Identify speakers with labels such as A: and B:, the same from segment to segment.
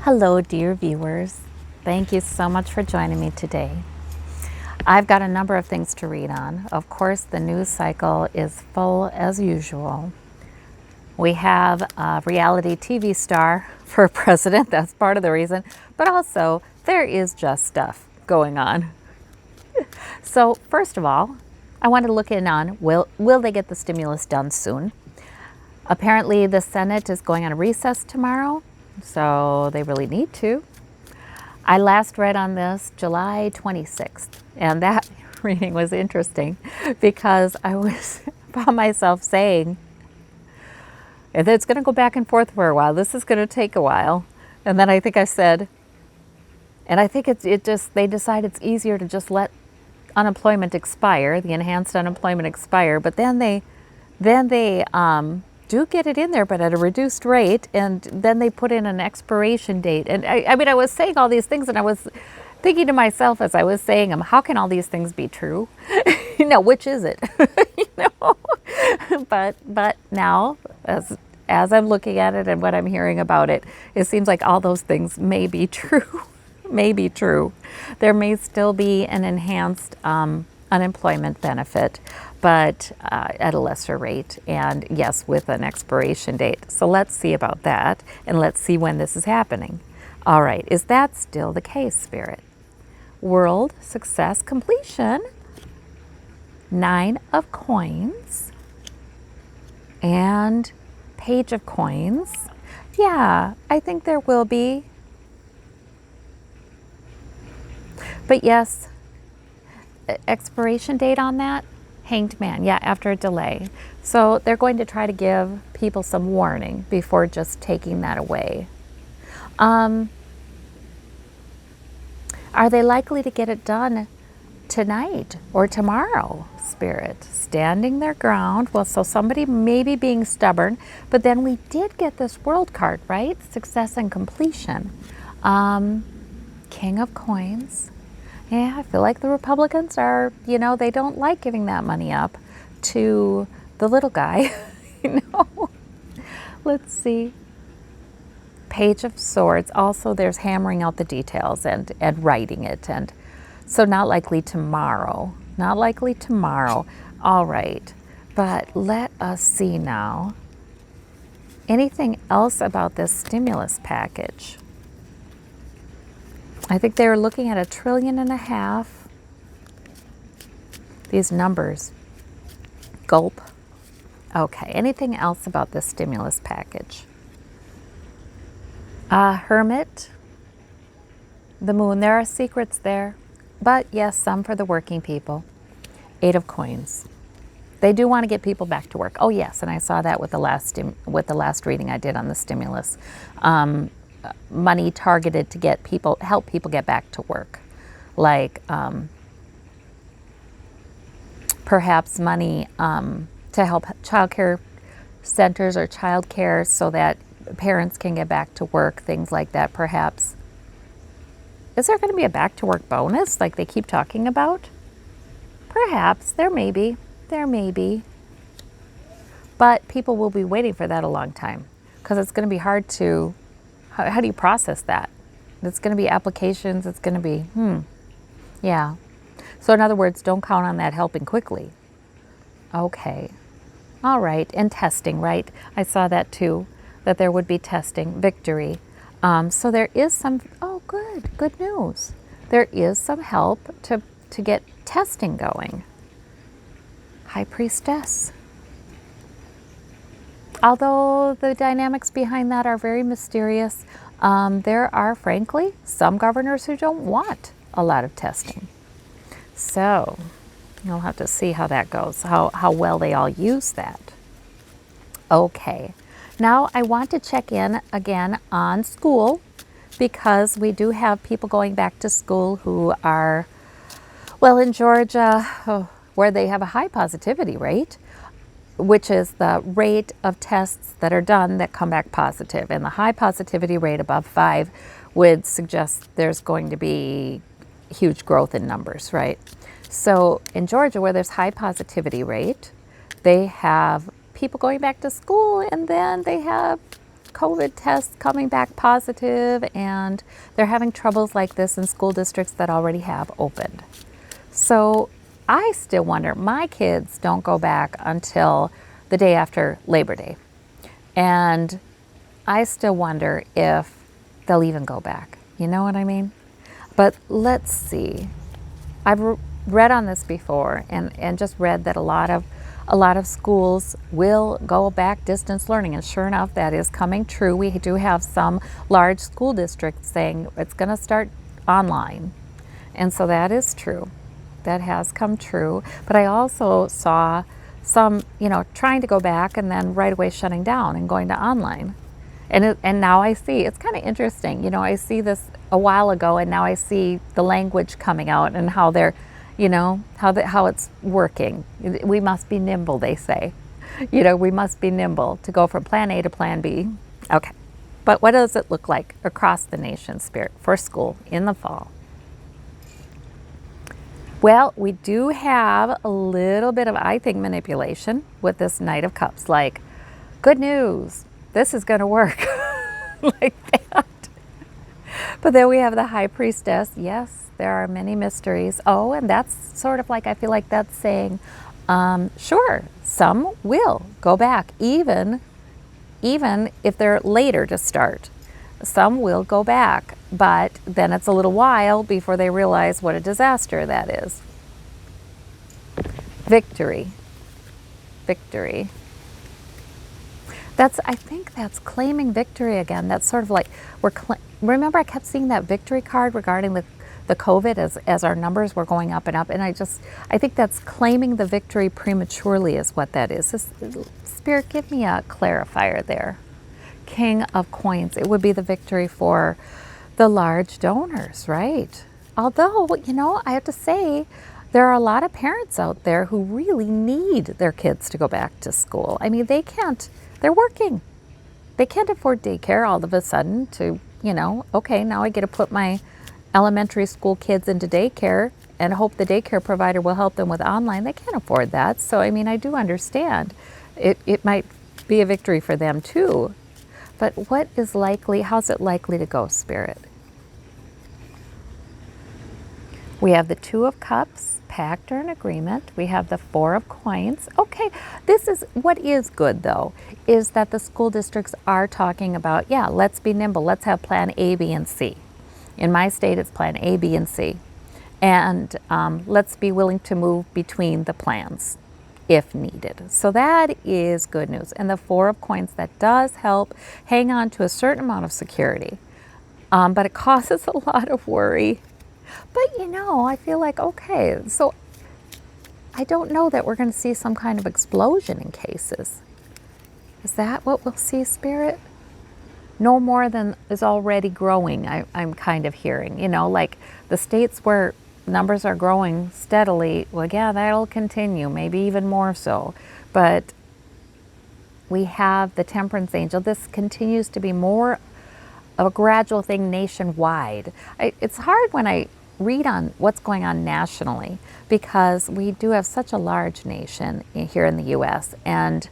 A: Hello, dear viewers. Thank you so much for joining me today. I've got a number of things to read on. Of course, the news cycle is full as usual. We have a reality TV star for president, that's part of the reason, but also there is just stuff going on. So, first of all, I want to look in on will they get the stimulus done soon? Apparently, the Senate is going on a recess tomorrow, so they really need to. I last read on this July 26th, and that reading was interesting because I found myself saying, it's going to go back and forth for a while. This is going to take a while. And then I think I said, and I think they decide it's easier to just let unemployment expire, the enhanced unemployment expire, but then they do get it in there, but at a reduced rate, and then they put in an expiration date. And I mean, I was saying all these things, and I was thinking to myself as I was saying them, how can all these things be true? Which is it? But now, as I'm looking at it and what I'm hearing about it, it seems like all those things may be true. May be true. There may still be an enhanced unemployment benefit, but at a lesser rate, and yes, with an expiration date. So let's see about that, and let's see when this is happening. All right, is that still the case, Spirit? World success completion, 9 of coins, and page of coins. Yeah, I think there will be. But yes, expiration date on that, hanged man, yeah, after a delay. So they're going to try to give people some warning before just taking that away. Are they likely to get it done tonight or tomorrow, Spirit? Standing their ground. Well, so somebody maybe being stubborn, but then we did get this world card, right? Success and completion. King of coins. Yeah, I feel like the Republicans are, they don't like giving that money up to the little guy. Let's see. Page of Swords. Also, there's hammering out the details and writing it. And so not likely tomorrow. Not likely tomorrow. All right. But let us see now. Anything else about this stimulus package? I think they were looking at $1.5 trillion. These numbers. Gulp. Okay, anything else about this stimulus package? Hermit. The moon. There are secrets there. But yes, some for the working people. 8 of coins. They do want to get people back to work. Oh yes, and I saw that with the last reading I did on the stimulus. Money targeted to help people get back to work, like perhaps money to help childcare centers or childcare so that parents can get back to work, things like that. Perhaps, is there going to be a back to work bonus like they keep talking about? Perhaps there may be, but people will be waiting for that a long time because it's going to be hard to. How do you process that? It's going to be applications. It's going to be, yeah. So in other words, don't count on that helping quickly. Okay. All right. And testing, right? I saw that too, that there would be testing, victory. So there is some, good news. There is some help to get testing going. High Priestess. Although the dynamics behind that are very mysterious, there are, frankly, some governors who don't want a lot of testing. So you'll have to see how that goes, how well they all use that. Okay, now I want to check in again on school because we do have people going back to school who are, well, in Georgia, where they have a high positivity rate, which is the rate of tests that are done that come back positive. And the high positivity rate above 5 would suggest there's going to be huge growth in numbers, right? So in Georgia, where there's high positivity rate, they have people going back to school, and then they have COVID tests coming back positive, and they're having troubles like this in school districts that already have opened. So I still wonder, my kids don't go back until the day after Labor Day. And I still wonder if they'll even go back. You know what I mean? But let's see. I've read on this before, and just read that a lot of schools will go back distance learning, and sure enough, that is coming true. We do have some large school districts saying it's going to start online, and so that is true. That has come true. But I also saw some, trying to go back and then right away shutting down and going to online. And now I see, it's kind of interesting. I see this a while ago, and now I see the language coming out and how they're, how it's working. We must be nimble, they say. We must be nimble to go from plan A to plan B. Okay. But what does it look like across the nation, Spirit, for school in the fall? Well, we do have a little bit of, I think, manipulation with this Knight of Cups. Like, good news, this is going to work. Like that. But then we have the High Priestess. Yes, there are many mysteries. Oh, and that's sort of like, I feel like that's saying, sure, some will go back, even if they're later to start. Some will go back, but then it's a little while before they realize what a disaster that is. Victory. Victory. I think that's claiming victory again. That's sort of like, remember I kept seeing that victory card regarding the COVID as our numbers were going up and up, and I think that's claiming the victory prematurely is what that is. Spirit, give me a clarifier there. King of Coins. It would be the victory for the large donors, right? Although, I have to say, there are a lot of parents out there who really need their kids to go back to school. I mean, they're working. They can't afford daycare all of a sudden to, okay, now I get to put my elementary school kids into daycare and hope the daycare provider will help them with online. They can't afford that. So, I mean, I do understand. It might be a victory for them too. But how's it likely to go, Spirit? We have the Two of Cups, pact or an agreement. We have the Four of Coins. Okay, what is good though, is that the school districts are talking about, yeah, let's be nimble. Let's have plan A, B, and C. In my state, it's plan A, B, and C. And let's be willing to move between the plans if needed. So that is good news. And the Four of Coins, that does help hang on to a certain amount of security. But it causes a lot of worry. But I feel like, okay, so I don't know that we're going to see some kind of explosion in cases. Is that what we'll see, Spirit? No more than is already growing, I'm kind of hearing. Like the states where numbers are growing steadily, well, yeah, that'll continue, maybe even more so. But we have the Temperance Angel. This continues to be more of a gradual thing nationwide. It's hard when I read on what's going on nationally, because we do have such a large nation here in the U.S., and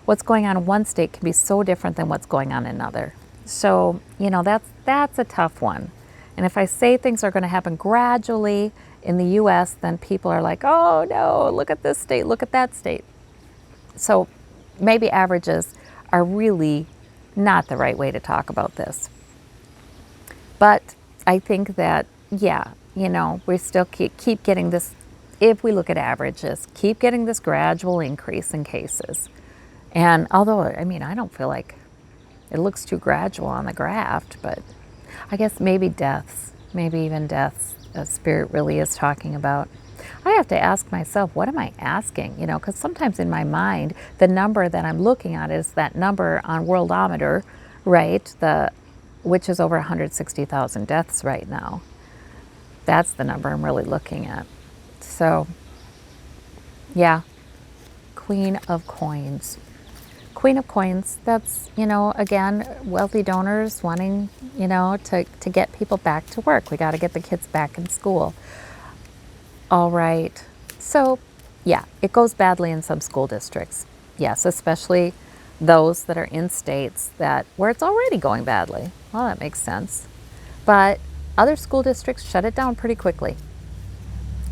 A: what's going on in one state can be so different than what's going on in another. So, that's a tough one. And if I say things are going to happen gradually in the U.S., then people are like, oh no, look at this state, look at that state. So maybe averages are really not the right way to talk about this. But I think that, yeah, we still keep getting this, if we look at averages, keep getting this gradual increase in cases. And although, I don't feel like it looks too gradual on the graph, but I guess maybe even deaths, Spirit really is talking about. I have to ask myself, what am I asking? Because sometimes in my mind, the number that I'm looking at is that number on Worldometer, right? Which is over 160,000 deaths right now. That's the number I'm really looking at. So, yeah, Queen of Coins. Queen of Coins, that's, again, wealthy donors wanting, to get people back to work. We got to get the kids back in school. All right. So, yeah, it goes badly in some school districts. Yes, especially those that are in states where it's already going badly. Well, that makes sense. But other school districts shut it down pretty quickly.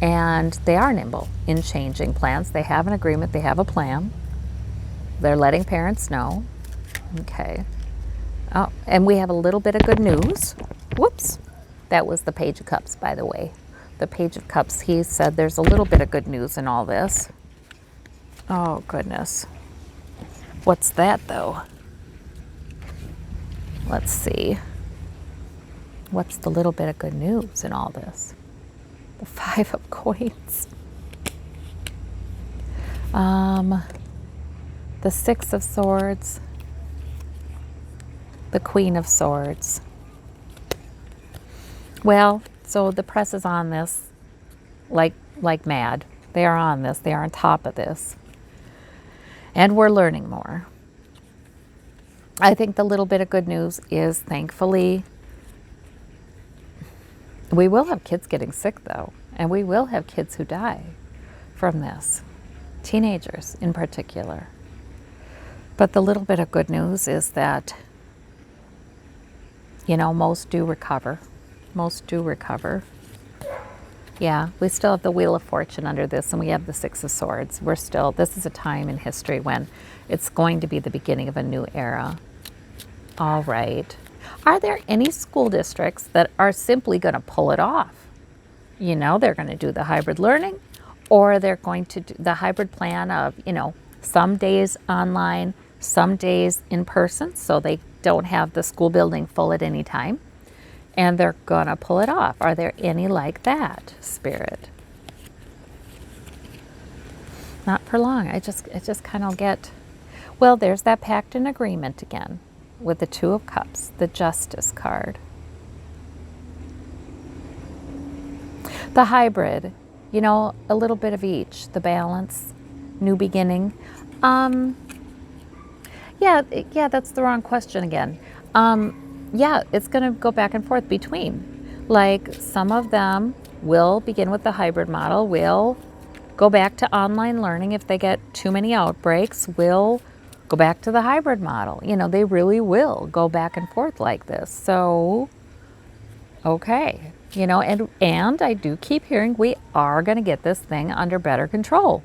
A: And they are nimble in changing plans. They have an agreement, they have a plan. They're letting parents know. Okay. Oh, and we have a little bit of good news. Whoops. That was the Page of Cups, by the way. The Page of Cups, he said there's a little bit of good news in all this. Oh, goodness. What's that, though? Let's see. What's the little bit of good news in all this? The Five of Coins. The Six of Swords. The Queen of Swords. Well, so the press is on this like mad. They are on this. They are on top of this. And we're learning more. I think the little bit of good news is, thankfully, we will have kids getting sick, though. And we will have kids who die from this. Teenagers in particular. But the little bit of good news is that, you know, most do recover. Most do recover. Yeah, we still have the Wheel of Fortune under this, and we have the Six of Swords. This is a time in history when it's going to be the beginning of a new era. All right. Are there any school districts that are simply going to pull it off? You know, they're going to do the hybrid learning, or they're going to do the hybrid plan of, you know, some days online, some days in person, so they don't have the school building full at any time. And they're going to pull it off. Are there any like that, Spirit? Not for long. I just kind of get, well, there's that pact and agreement again with the Two of Cups, the Justice card. The hybrid, you know, a little bit of each. The balance, new beginning. Yeah, that's the wrong question again. Yeah, it's going to go back and forth between. Like, some of them will begin with the hybrid model, will go back to online learning if they get too many outbreaks, will go back to the hybrid model. You know, they really will go back and forth like this. So, okay. You know, and I do keep hearing we are going to get this thing under better control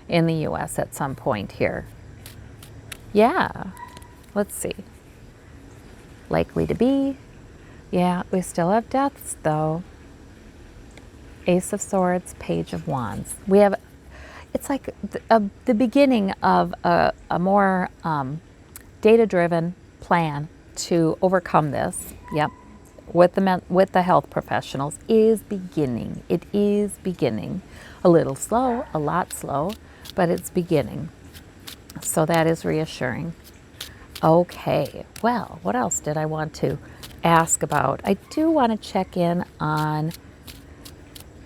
A: in the U.S. at some point here. Yeah. Let's see. Likely to be. Yeah, we still have deaths, though. Ace of Swords, Page of Wands. We have, it's like the beginning of a more data-driven plan to overcome this. Yep. With the health professionals is beginning. It is beginning. A little slow, a lot slow, but it's beginning. So that is reassuring. Okay, well, what else did I want to ask about? I do want to check in on,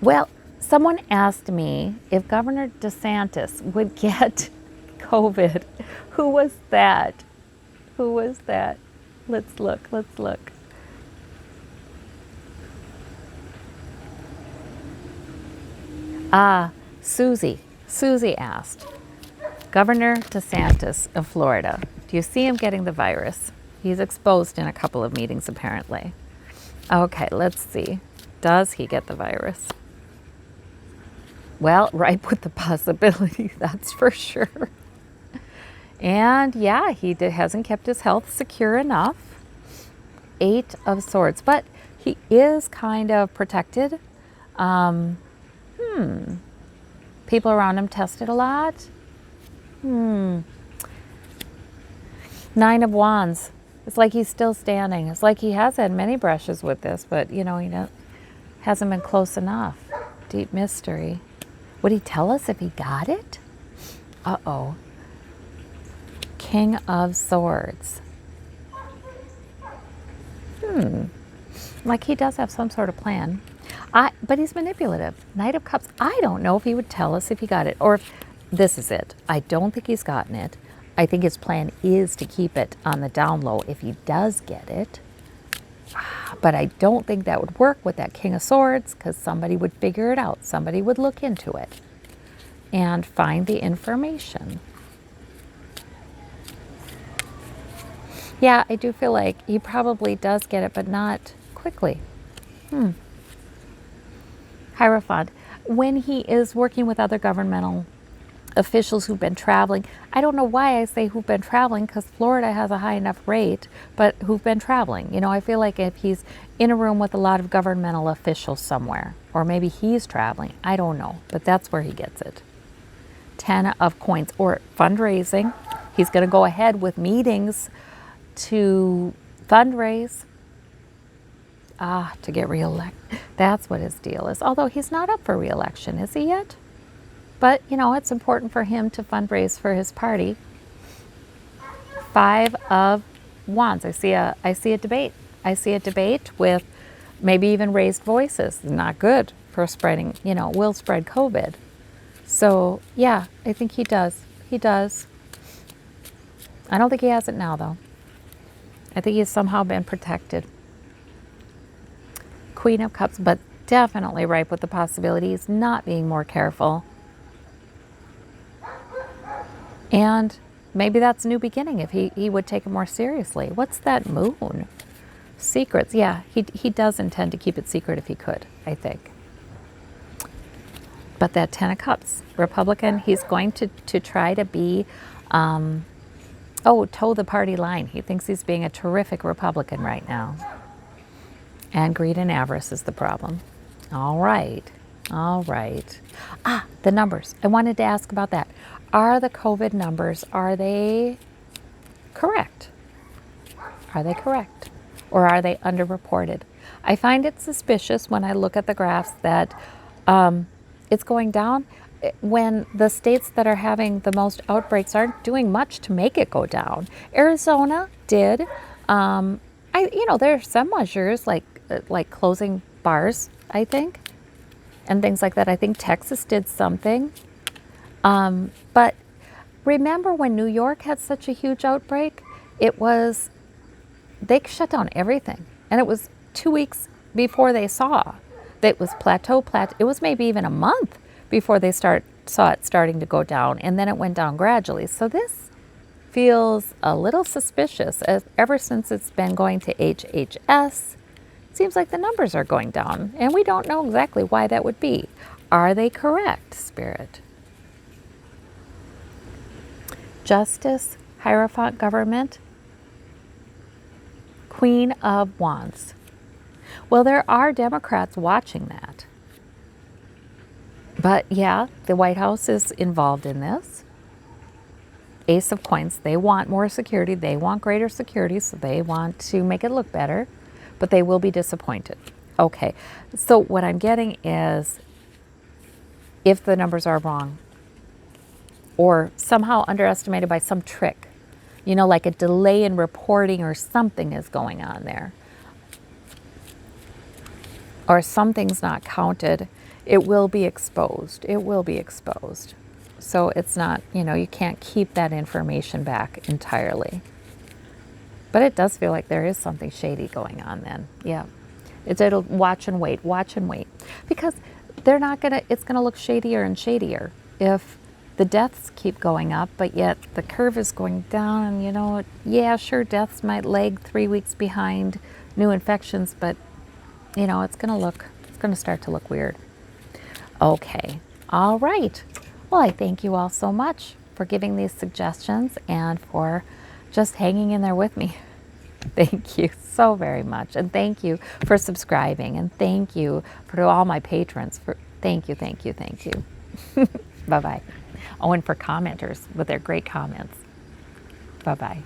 A: well, someone asked me if Governor DeSantis would get COVID. Who was that? Who was that? Let's look. Susie. Susie asked, Governor DeSantis of Florida, do you see him getting the virus? He's exposed in a couple of meetings, apparently. Okay, let's see. Does he get the virus? Well, ripe with the possibility, that's for sure. And yeah, he hasn't kept his health secure enough. 8 of Swords, but he is kind of protected. People around him tested a lot. 9 of Wands. It's like he's still standing. It's like he has had many brushes with this, but you know, hasn't been close enough. Deep mystery. Would he tell us if he got it? Uh-oh. King of Swords. Like he does have some sort of plan. But he's manipulative. Knight of Cups. I don't know if he would tell us if he got it, or if this is it. I don't think he's gotten it. I think his plan is to keep it on the down low if he does get it. But I don't think that would work with that King of Swords, because somebody would figure it out. Somebody would look into it and find the information. Yeah, I do feel like he probably does get it, but not quickly. Hierophant, when he is working with other governmental officials who've been traveling, I don't know why I say who've been traveling, because Florida has a high enough rate, but who've been traveling. You know, I feel like if he's in a room with a lot of governmental officials somewhere, or maybe he's traveling, I don't know, but that's where he gets it. 10 of coins, or fundraising. He's going to go ahead with meetings to fundraise. To get reelected. That's what his deal is. Although he's not up for reelection, is he yet? But, you know, it's important for him to fundraise for his party. 5 of Wands. I see a debate. I see a debate with maybe even raised voices. Not good for spreading, you know, will spread COVID. So, yeah, I think he does. He does. I don't think he has it now, though. I think he's somehow been protected. Queen of Cups, but definitely ripe with the possibilities, not being more careful. And maybe that's a new beginning if he would take it more seriously. What's that moon? Secrets. Yeah, he does intend to keep it secret if he could, I think. But that 10 of Cups, Republican, he's going to try to be, toe the party line. He thinks he's being a terrific Republican right now. And greed and avarice is the problem. All right. All right. The numbers. I wanted to ask about that. Are the COVID numbers, are they correct? Are they correct? Or are they underreported? I find it suspicious when I look at the graphs that it's going down when the states that are having the most outbreaks aren't doing much to make it go down. Arizona did. There are some measures like closing bars, I think, and things like that. I think Texas did something. But remember when New York had such a huge outbreak? They shut down everything. And it was 2 weeks before they saw that it was plateau. It was maybe even a month before they saw it starting to go down. And then it went down gradually. So this feels a little suspicious. Ever since it's been going to HHS, it seems like the numbers are going down. And we don't know exactly why that would be. Are they correct, Spirit? Justice, Hierophant, Government, Queen of Wands. Well, there are Democrats watching that. But yeah, the White House is involved in this. Ace of Coins, they want more security. They want greater security, so they want to make it look better. But they will be disappointed. Okay, so what I'm getting is if the numbers are wrong or somehow underestimated by some trick, you know, like a delay in reporting or something is going on there, or something's not counted, it will be exposed. It will be exposed. So it's not, you can't keep that information back entirely. But it does feel like there is something shady going on then. Yeah. It'll watch and wait, because it's going to look shadier and shadier if the deaths keep going up, but yet the curve is going down. And yeah, sure, deaths might lag 3 weeks behind new infections, but it's going to start to look weird. Okay. All right. Well, I thank you all so much for giving these suggestions and for just hanging in there with me. Thank you so very much. And thank you for subscribing. And thank you to all my patrons. Thank you. Bye-bye. Oh, and for commenters with their great comments. Bye-bye.